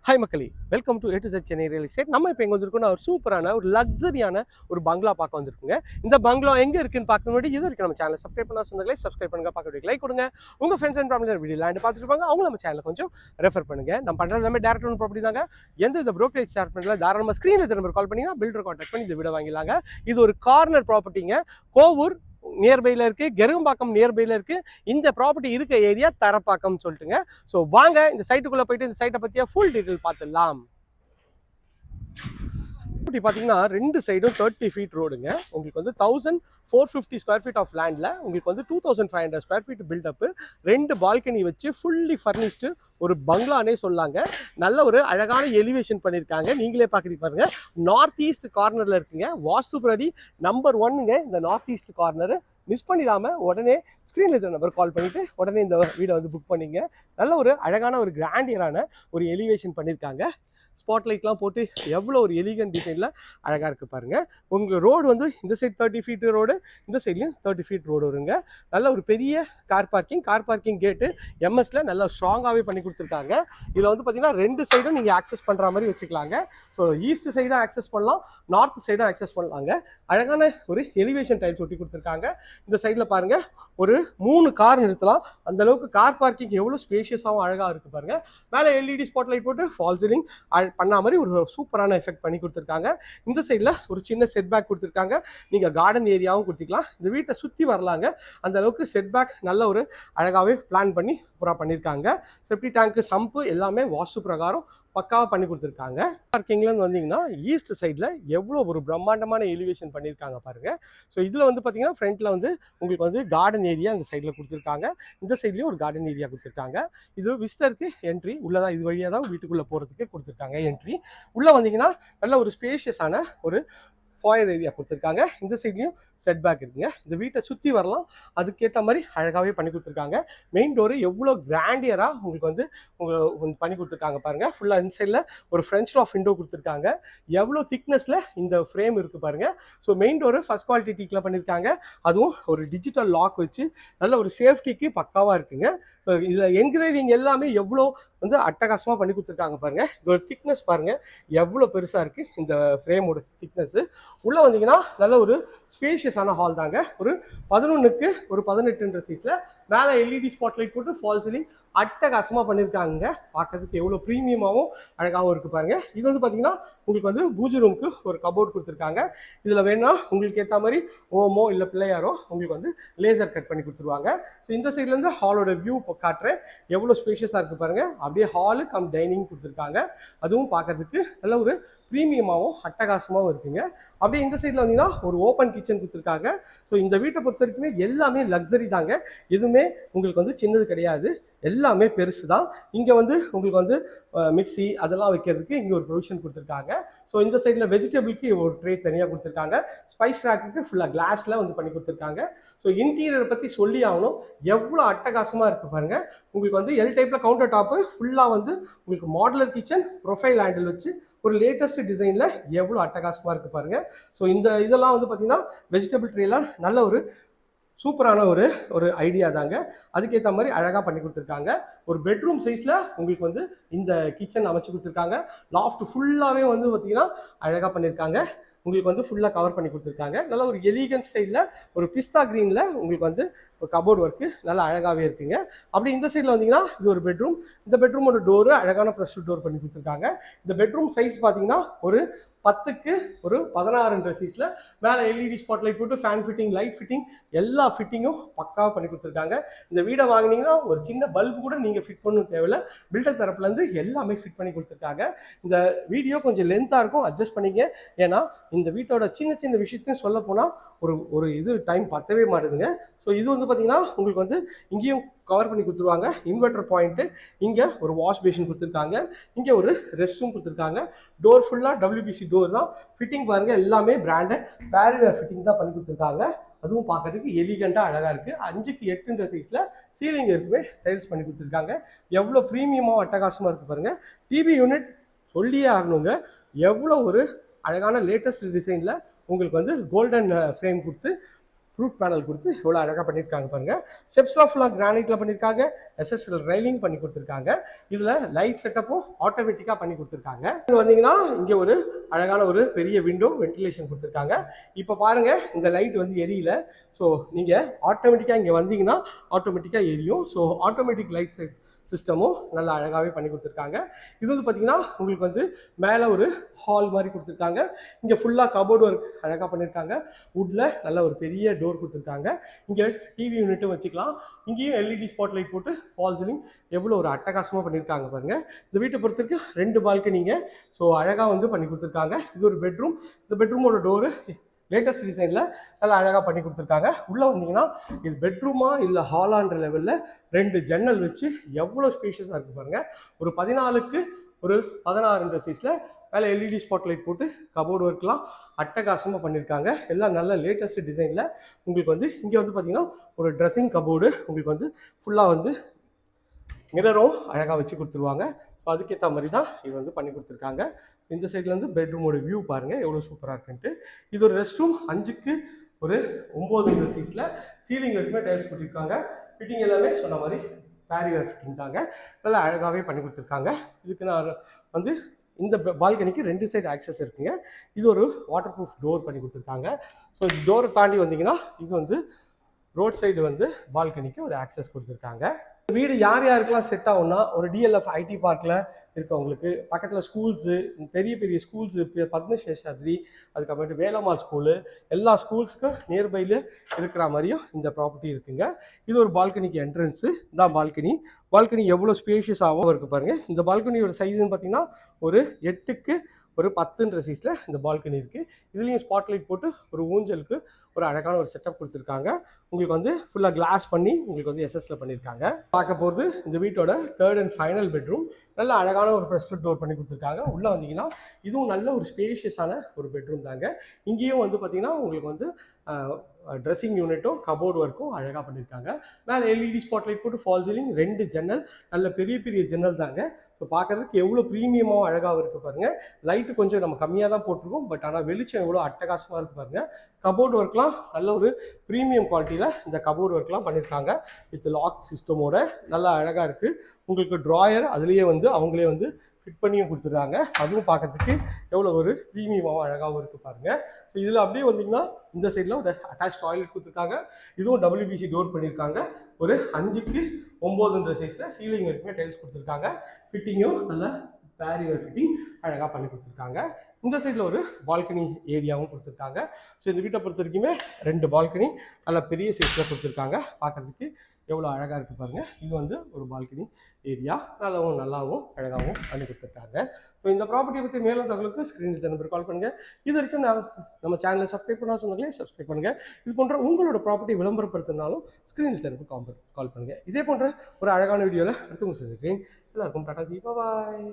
Hi மக்களே, welcome to A to Z Chennai real estate. நம்ம இப்போ எங்கே வந்திருக்கோம்னா ஒரு சூப்பரான ஒரு லக்ஸரியான ஒரு பங்களா பார்க்க வந்திருக்குங்க. இந்த பங்களா எங்கே இருக்குன்னு பார்க்க முன்னாடி இது வரைக்கும் நம்ம சேனலை சப்ஸ்கிரைப் பண்ணா சொந்தங்களே சப்ஸ்கிரைப் பண்ணுங்க, பார்க்க லைக் கொடுங்க. உங்கள் friends and family video land பார்த்துட்டு இருப்பாங்க, அவங்க நம்ம சேனலை கொஞ்சம் ரெஃபர் பண்ணுங்க. நம்ம பண்ணுறது எல்லாமே டேரக்ட் ஒன் ப்ராப்பர்ட்டி தாங்க. எந்த இந்த ப்ரோக்கரேஜ் ஸ்டார்ட் பண்ணல, தாராளமாக ஸ்க்ரீனில் நம்பர் கால் பண்ணிங்கன்னா பில்டர் கான்டாக்ட் பண்ணி இந்த வீடியோ வாங்கிடலாங்க. இது ஒரு கார்னர் ப்ராப்பர்ட்டிங்க. கோவூர் நியர்பையில் இருக்குது, கெரும்பாக்கம் நியர்பையில் இருக்குது. இந்த ப்ராப்பர்ட்டி இருக்க ஏரியா தரப்பாக்கம்னு சொல்லிட்டுங்க. ஸோ வாங்க இந்த சைட்டுக்குள்ளே போயிட்டு இந்த சைட்டை பற்றியா ஃபுல் டீட்டெயில் பார்த்துடலாம். பார்த்தீங்கன்னா ரெண்டு சைடும் 30 ஃபீட் ரோடுங்க. உங்களுக்கு வந்து 1450 ஸ்கொயர் ஃபீட் ஆஃப் லேண்டில் உங்களுக்கு வந்து 2500 ஸ்கொயர் ஃபீட் பில்டப்பு, 2 பால்கனி வச்சு ஃபுல்லி ஃபர்னிஷ்டு ஒரு பங்களானே சொல்லாங்க. நல்ல ஒரு அழகான எலிவேஷன் பண்ணியிருக்காங்க. நீங்களே பார்க்குறீங்க பாருங்க, நார்த் ஈஸ்ட் கார்னரில் இருக்குங்க. வாஸ்துபடி நம்பர் 1ங்க இந்த நார்த் ஈஸ்ட் கார்னரு. மிஸ் பண்ணிடாமல் உடனே ஸ்க்ரீனில் இருக்கிற நம்பர் கால் பண்ணிவிட்டு உடனே இந்த வீடை வந்து புக் பண்ணிங்க. நல்ல ஒரு அழகான ஒரு கிராண்டியரான ஒரு எலிவேஷன் பண்ணியிருக்காங்க. ஸ்பாட்லைட்லாம் போட்டு எவ்வளோ ஒரு எலிகன்ட் டிசைனில் அழகாக இருக்குது பாருங்கள். உங்கள் ரோடு வந்து இந்த சைட் 30 ஃபீட் ரோடு, இந்த சைட்லேயும் 30 ஃபீட் ரோடு வருங்க. நல்ல ஒரு பெரிய கார் பார்க்கிங் கேட்டு எம்எஸ்ல நல்லா ஸ்ட்ராங்காகவே பண்ணி கொடுத்துருக்காங்க. இதில் வந்து பார்த்தீங்கன்னா 2 சைடும் நீங்கள் ஆக்சஸ் பண்ணுற மாதிரி வச்சுக்கலாங்க. ஸோ ஈஸ்ட் சைடும் ஆக்சஸ் பண்ணலாம், நார்த் சைடும் ஆக்சஸ் பண்ணலாங்க. அழகான ஒரு எலிவேஷன் டைல்ஸ் ஒட்டி கொடுத்துருக்காங்க. இந்த சைடில் பாருங்கள், ஒரு 3 கார் நிறுத்தலாம். அந்தளவுக்கு கார் பார்க்கிங் எவ்வளோ ஸ்பேஷியஸாகவும் அழகாக இருக்குது பாருங்கள். மேலே எல்இடி ஸ்பாட்லைட் போட்டு ஃபால் சீலிங் பண்ண மாதிரி ஒரு சூப்பரான எஃபெக்ட் பண்ணி கொடுத்துருக்காங்க. இந்த சைடில் ஒரு சின்ன செட்பேக் கொடுத்துருக்காங்க. நீங்கள் கார்டன் ஏரியாவும் கொடுத்துக்கலாம். இந்த வீட்டை சுற்றி வரலாங்க. அந்த அளவுக்கு செட்பேக் நல்ல ஒரு அழகாகவே பிளான் பண்ணி பூரா பண்ணியிருக்காங்க. செப்டி டேங்க்கு, சம்பு எல்லாமே வாஸ்து பிரகாரம் பக்காவாக பண்ணி கொடுத்துருக்காங்க. பார்க்கிங்லேருந்து வந்தீங்கன்னா ஈஸ்ட் சைடில் எவ்வளோ ஒரு பிரம்மாண்டமான எலிவேஷன் பண்ணியிருக்காங்க பாருங்கள். ஸோ இதில் வந்து பார்த்தீங்கன்னா ஃப்ரண்ட்டில் வந்து உங்களுக்கு வந்து கார்டன் ஏரியா இந்த சைடில் கொடுத்துருக்காங்க. இந்த சைட்லேயும் ஒரு கார்டன் ஏரியா கொடுத்துருக்காங்க. இது விசிட்டருக்கு என்ட்ரி உள்ளதான், இது வழியாக தான் வீட்டுக்குள்ளே போகிறதுக்கு கொடுத்துருக்காங்க என்ட்ரி. உள்ளே வந்தீங்கன்னா நல்ல ஒரு ஸ்பேஷியஸான ஒரு ஃபாயர் ஏரியா கொடுத்துருக்காங்க. இந்த சைட்லேயும் செட்பேக் இருக்குங்க. இந்த வீட்டை சுற்றி வரலாம், அதுக்கேற்ற மாதிரி அழகாகவே பண்ணி கொடுத்துருக்காங்க. மெயின் டோரு எவ்வளோ கிராண்டியராக உங்களுக்கு வந்து பண்ணி கொடுத்துருக்காங்க பாருங்கள். ஃபுல்லாக இந்த சைடில் ஒரு ஃப்ரெஞ்ச் லாஃப் விண்டோ கொடுத்துருக்காங்க. எவ்வளோ திக்னஸில் இந்த ஃப்ரேம் இருக்குது பாருங்கள். So main door first quality டீக்கில் பண்ணியிருக்காங்க. அதுவும் ஒரு டிஜிட்டல் லாக் வச்சு நல்ல ஒரு சேஃப்டிக்கு பக்காவாக இருக்குங்க. இதில் என்கிரேவிங் எல்லாமே எவ்வளோ வந்து அட்டகாசமாக பண்ணி கொடுத்துருக்காங்க பாருங்கள். இதோட திக்னஸ் பாருங்கள் எவ்வளோ பெருசாக இருக்குது இந்த ஃப்ரேமோட திக்னஸ்ஸு. உள்ளே வந்தீங்கன்னா நல்ல ஒரு ஸ்பேஷியஸான ஹால் தாங்க. ஒரு 11க்கு ஒரு 18 சைஸில் மேலே எல்இடி ஸ்பாட்லைட் போட்டு ஃபால் சீலிங் அட்டகாசமாக பண்ணியிருக்காங்க. பார்க்கறதுக்கு எவ்வளோ ப்ரீமியமாகவும் அழகாகவும் இருக்குது பாருங்கள். இது வந்து பார்த்தீங்கன்னா உங்களுக்கு வந்து பூஜை ரூமுக்கு ஒரு கபோர்ட் கொடுத்துருக்காங்க. இதில் வேணால் உங்களுக்கு ஏற்ற மாதிரி ஓமோ இல்லை பிள்ளையாரோ உங்களுக்கு வந்து லேசர் கட் பண்ணி கொடுத்துருவாங்க. ஸோ இந்த சைட்லேருந்து ஹாலோட வியூ காட்டுறேன், எவ்வளோ ஸ்பேஷியஸாக இருக்குது பாருங்கள். அப்படியே ஹாலு கம் டைனிங் கொடுத்துருக்காங்க. அதுவும் பார்க்கறதுக்கு நல்ல ஒரு ப்ரீமியமாகவும் அட்டகாசமாகவும் இருக்குங்க. அப்படியே இந்த சைடில் வந்தீங்கன்னா ஒரு ஓப்பன் கிச்சன் கொடுத்துருக்காங்க. ஸோ இந்த வீட்டை பொறுத்த வரைக்குமே எல்லாமே லக்ஸரி தாங்க. எதுவுமே உங்களுக்கு வந்து சின்னது கிடையாது, எல்லாமே பெருசு தான். இங்கே வந்து உங்களுக்கு வந்து மிக்சி அதெல்லாம் வைக்கிறதுக்கு இங்கே ஒரு ப்ரொவிஷன் கொடுத்துருக்காங்க. ஸோ இந்த சைடில் வெஜிடபிளுக்கு ஒரு ட்ரே தனியாக கொடுத்துருக்காங்க. ஸ்பைஸ் ரேக்குக்கு ஃபுல்லாக கிளாஸில் வந்து பண்ணி கொடுத்துருக்காங்க. ஸோ இன்டீரியரை பற்றி சொல்லி ஆகணும், எவ்வளோ அட்டகாசமாக இருக்குது பாருங்கள். உங்களுக்கு வந்து எல் டைப்பில் கவுண்டர் டாப்பு ஃபுல்லாக வந்து உங்களுக்கு மாடுலர் கிச்சன் ப்ரொஃபைல் ஹேண்டில் வச்சு ஒரு லேட்டஸ்ட் டிசைனில் எவ்வளோ அட்டகாசமாக இருக்குது பாருங்கள். ஸோ இதெல்லாம் வந்து பார்த்திங்கன்னா வெஜிடபிள் ட்ரேலாம் நல்ல ஒரு சூப்பரான ஒரு ஐடியா தாங்க. அதுக்கேற்ற மாதிரி அழகாக பண்ணி கொடுத்துருக்காங்க. ஒரு பெட்ரூம் சைஸில் உங்களுக்கு வந்து இந்த கிச்சன் அமைச்சு கொடுத்துருக்காங்க. லாஃப்ட் ஃபுல்லாகவே வந்து பார்த்திங்கன்னா அழகாக பண்ணியிருக்காங்க. உங்களுக்கு வந்து ஃபுல்லாக கவர் பண்ணி கொடுத்துருக்காங்க. நல்ல ஒரு எலிகன்ட் ஸ்டைலில் ஒரு பிஸ்தா க்ரீனில் உங்களுக்கு வந்து ஒரு கபோர்ட் ஒர்க்கு நல்லா அழகாகவே இருக்குங்க. அப்படி இந்த சைடில் வந்தீங்கன்னா இது ஒரு பெட்ரூம். இந்த பெட்ரூமோட டோரு அழகான ப்ரெஷ் டோர் பண்ணி கொடுத்துருக்காங்க. இந்த பெட்ரூம் சைஸ் பார்த்தீங்கன்னா ஒரு 10க்கு ஒரு 16 சைஸில் மேலே எல்இடி ஸ்பாட்லைட் போட்டு ஃபேன் ஃபிட்டிங், லைட் ஃபிட்டிங் எல்லா ஃபிட்டிங்கும் பக்காவாக பண்ணி கொடுத்துருக்காங்க. இந்த வீடை வாங்கினீங்கன்னா ஒரு சின்ன பல்பு கூட நீங்கள் ஃபிட் பண்ணணும் தேவையில்லை, பில்டர் தரப்புலேருந்து எல்லாமே ஃபிட் பண்ணி கொடுத்துருக்காங்க. இந்த வீடியோ கொஞ்சம் லென்த்தாக இருக்கும், அட்ஜஸ்ட் பண்ணிங்க. ஏன்னா இந்த வீட்டோட சின்ன சின்ன விஷயத்தையும் சொல்ல போனால் ஒரு இது டைம் பத்தவே மாட்டுதுங்க. ஸோ இது வந்து பார்த்தீங்கன்னா உங்களுக்கு வந்து இங்கேயும் கவர் பண்ணி கொடுத்துருவாங்க. இன்வெர்டர் பாயிண்ட்டு, இங்கே ஒரு வாஷ் பேஷன் கொடுத்துருக்காங்க, இங்கே ஒரு ரெஸ்ட் ரூம் கொடுத்துருக்காங்க. டோர் ஃபுல்லாக WPC டோர் தான். ஃபிட்டிங் பாருங்கள் எல்லாமே பிராண்டட் பேரிவேர் ஃபிட்டிங் தான் பண்ணி கொடுத்துருக்காங்க. அதுவும் பார்க்கறதுக்கு எலிகண்ட்டாக அழகாக இருக்குது. 5க்கு 8 சைஸில் சீலிங் இருக்குமே டைல்ஸ் பண்ணி கொடுத்துருக்காங்க. எவ்வளோ ப்ரீமியமாக அட்டகாசமாக இருக்குது பாருங்கள். டிவி யூனிட் சொல்லியே ஆகணுங்க, எவ்வளோ ஒரு அழகான லேட்டஸ்ட் டிசைனில் உங்களுக்கு வந்து கோல்டன் ஃப்ரேம் கொடுத்து ரூட் பேனல் கொடுத்து இவ்வளோ அழகாக பண்ணியிருக்காங்க பாருங்கள். ஸ்டெப்ஸ்லாம் ஃபுல்லாக கிரானைட்டில் பண்ணியிருக்காங்க. எஸ்எஸ்எல் ரெயிலிங் பண்ணி கொடுத்துருக்காங்க. இதில் லைட் செட்டப்பும் ஆட்டோமேட்டிக்காக பண்ணி கொடுத்துருக்காங்க. இது வந்தீங்கன்னா இங்கே ஒரு அழகான ஒரு பெரிய விண்டோ வென்டிலேஷன் கொடுத்துருக்காங்க. இப்போ பாருங்கள் இந்த லைட் வந்து எரியல. ஸோ நீங்கள் ஆட்டோமேட்டிக்காக இங்கே வந்தீங்கன்னா ஆட்டோமேட்டிக்காக எரியும். ஸோ ஆட்டோமேட்டிக் லைட் செட் சிஸ்டமும் நல்லா அழகாகவே பண்ணி கொடுத்துருக்காங்க. இது வந்து பார்த்தீங்கன்னா உங்களுக்கு வந்து மேலே ஒரு ஹால் மாதிரி கொடுத்துருக்காங்க. இங்கே ஃபுல்லாக கபோர்டு ஒர்க் அழகாக பண்ணியிருக்காங்க. வுட்டில் நல்ல ஒரு பெரிய டோர் கொடுத்துருக்காங்க. இங்கே டிவி யூனிட்டும் வச்சுக்கலாம். இங்கேயும் எல்இடி ஸ்பாட் லைட் போட்டு ஃபால் சீலிங் எவ்வளோ ஒரு அட்டகாசமாக பண்ணியிருக்காங்க பாருங்கள். இந்த வீட்டை பொறுத்தவரைக்கும் 2 பால்கனிங்க. ஸோ அழகாக வந்து பண்ணி கொடுத்துருக்காங்க. இது ஒரு பெட்ரூம். இந்த பெட்ரூமோட டோரு லேட்டஸ்ட் டிசைனில் நல்லா அழகாக பண்ணி கொடுத்துருக்காங்க. உள்ளே வந்தீங்கன்னா இது பெட்ரூமா இல்லை ஹாலான்ற லெவலில் 2 ஜன்னல் வச்சு எவ்வளோ ஸ்பேஷியஸாக இருக்குது பாருங்கள். ஒரு 14க்கு ஒரு 16 சைஸில் மேலே எல்இடி ஸ்பாட் லைட் போட்டு கபோர்டு ஒர்க்லாம் அட்டகாசமாக பண்ணியிருக்காங்க. எல்லாம் நல்ல லேட்டஸ்ட் டிசைனில் உங்களுக்கு வந்து இங்கே வந்து பார்த்தீங்கன்னா ஒரு ட்ரெஸ்ஸிங் கபோர்டு உங்களுக்கு வந்து ஃபுல்லாக வந்து மிரரும் அழகாக வச்சு கொடுத்துருவாங்க. ஸோ அதுக்கேற்ற மாதிரி தான் இது வந்து பண்ணி கொடுத்துருக்காங்க. இந்த சைட்லேருந்து பெட்ரூமோட வியூ பாருங்கள் எவ்வளோ சூப்பராக இருக்குன்ட்டு. இது ஒரு ரெஸ்ட் ரூம். 5க்கு ஒரு 9 சைஸில் சீலிங் வரைக்குமே டைல்ஸ் போட்டிருக்காங்க. ஃபிட்டிங் எல்லாமே சொன்ன மாதிரி பேரியர் ஃபிட்டிங் தாங்க. நல்லா அழகாகவே பண்ணி கொடுத்துருக்காங்க. இதுக்கு நான் வந்து இந்த பால்கனிக்கு 2 சைடு ஆக்சஸ் இருக்குங்க. இது ஒரு வாட்டர் ப்ரூஃப் டோர் பண்ணி கொடுத்துருக்காங்க. ஸோ டோரை தாண்டி வந்தீங்கன்னா இது வந்து ரோட் சைடு வந்து பால்கனிக்கு ஒரு ஆக்சஸ் கொடுத்துருக்காங்க. வீடு யார் யாருக்கெல்லாம் செட் ஆகும்னா ஒரு டிஎல்எஃப் ஐடி பார்க்கில் இருக்கவங்களுக்கு, பக்கத்தில் ஸ்கூல்ஸு, பெரிய பெரிய ஸ்கூல்ஸு, பத்மசேஷாத்ரி, அதுக்கப்புறமேட்டு வேலம்மாள் ஸ்கூலு, எல்லா ஸ்கூல்ஸுக்கும் நியர்பையில் இருக்கிற மாதிரியும் இந்த ப்ராப்பர்ட்டி இருக்குங்க. இது ஒரு பால்கனிக்கு என்ட்ரன்ஸு. இந்த பால்கனி எவ்வளோ ஸ்பேஷியஸாகவும் இருக்குது பாருங்கள். இந்த பால்கனியோட சைஸ்ன்னு பார்த்தீங்கன்னா ஒரு 8க்கு ஒரு 10 சைஸில் இந்த பால்கனி இருக்குது. இதுலேயும் ஸ்பாட்லைட் போட்டு ஒரு ஊஞ்சலுக்கு ஒரு அழகான ஒரு செட்டப் கொடுத்துருக்காங்க. உங்களுக்கு வந்து ஃபுல்லாக கிளாஸ் பண்ணி உங்களுக்கு வந்து எஸ்எஸ்ல பண்ணியிருக்காங்க. பார்க்க போகிறது இந்த வீட்டோட 3rd அண்ட் ஃபைனல் பெட்ரூம். நல்ல அழகான ஒரு ப்ரெஸ்ட் டோர் பண்ணி கொடுத்துருக்காங்க. உள்ளே வந்தீங்கன்னா இதுவும் நல்ல ஒரு ஸ்பேஷியஸான ஒரு பெட்ரூம் தாங்க. இங்கேயும் வந்து பார்த்தீங்கன்னா உங்களுக்கு வந்து ட்ரெஸ்ஸிங் யூனிட்டும் கபோர்டு ஒர்க்கும் அழகாக பண்ணியிருக்காங்க. மேலே எல்இடி ஸ்பாட் லைட் போட்டு ஃபால் சீலிங், 2 ஜன்னல், நல்ல பெரிய பெரிய ஜன்னல் தாங்க. ஸோ பார்க்குறதுக்கு எவ்வளோ ப்ரீமியமாக அழகாக இருக்குது பாருங்கள். லைட்டு கொஞ்சம் நம்ம கம்மியாக தான் போட்டிருக்கோம். பட் ஆனால் வெளிச்சம் எவ்வளோ அட்டகாசமாக இருக்குது பாருங்கள். கபோர்டு ஒர்க்லாம் நல்ல ஒரு ப்ரீமியம் குவாலிட்டியில் இந்த கபோர்டு ஒர்க்லாம் பண்ணியிருக்காங்க. வித் லாக் சிஸ்டமோட நல்லா அழகாக இருக்குது. உங்களுக்கு ட்ராயர் அதுலேயே வந்து அவங்களே வந்து ஃபிட் பண்ணியும் கொடுத்துருக்காங்க. அதுவும் பார்க்கறதுக்கு எவ்வளோ ஒரு ப்ரீமியமாகவும் அழகாகவும் இருக்குது பாருங்கள். ஸோ இதில் அப்படியே வந்தீங்கன்னா இந்த சைடில் ஒரு அட்டாச் டாய்லெட் கொடுத்துருக்காங்க. இதுவும் WBC டோர் பண்ணியிருக்காங்க. ஒரு 5க்கு 9 சைஸில் சீலிங் வரைக்குமே டைல்ஸ் கொடுத்துருக்காங்க. ஃபிட்டிங்கும் நல்ல பேரியர் ஃபிட்டிங் அழகாக பண்ணி கொடுத்துருக்காங்க. இந்த சைடில் ஒரு பால்கனி ஏரியாவும் கொடுத்துருக்காங்க. ஸோ இந்த வீட்டை பொறுத்த வரைக்குமே 2 பால்கனி நல்ல பெரிய சைஸில் கொடுத்துருக்காங்க. பார்க்குறதுக்கு எவ்வளோ அழகாக இருக்குது பாருங்கள். இது வந்து ஒரு பால்கனி ஏரியா நல்லாவும் அழகாகவும் பண்ணி கொடுத்துருக்காங்க. ஸோ இந்த ப்ராப்பர்ட்டியை பற்றி மேலும் தகவலுக்கு ஸ்க்ரீனில் நம்பர் கால் பண்ணுங்கள். இது வரைக்கும் நம்ம சேனலை சப்ஸ்கிரைப் பண்ணால் சொன்னாங்களே சப்ஸ்கிரைப் பண்ணுங்கள். இது போன்ற உங்களோட ப்ராப்பர்ட்டி விளம்பரப்படுத்தினாலும் ஸ்க்ரீனில் நம்பர் கால் பண்ணுங்கள். இதே போன்ற ஒரு அழகான வீடியோவில் அடுத்து உங்களுக்கு சந்திக்கிறேன். எல்லாருக்கும் டாடா ஜி, பாய்.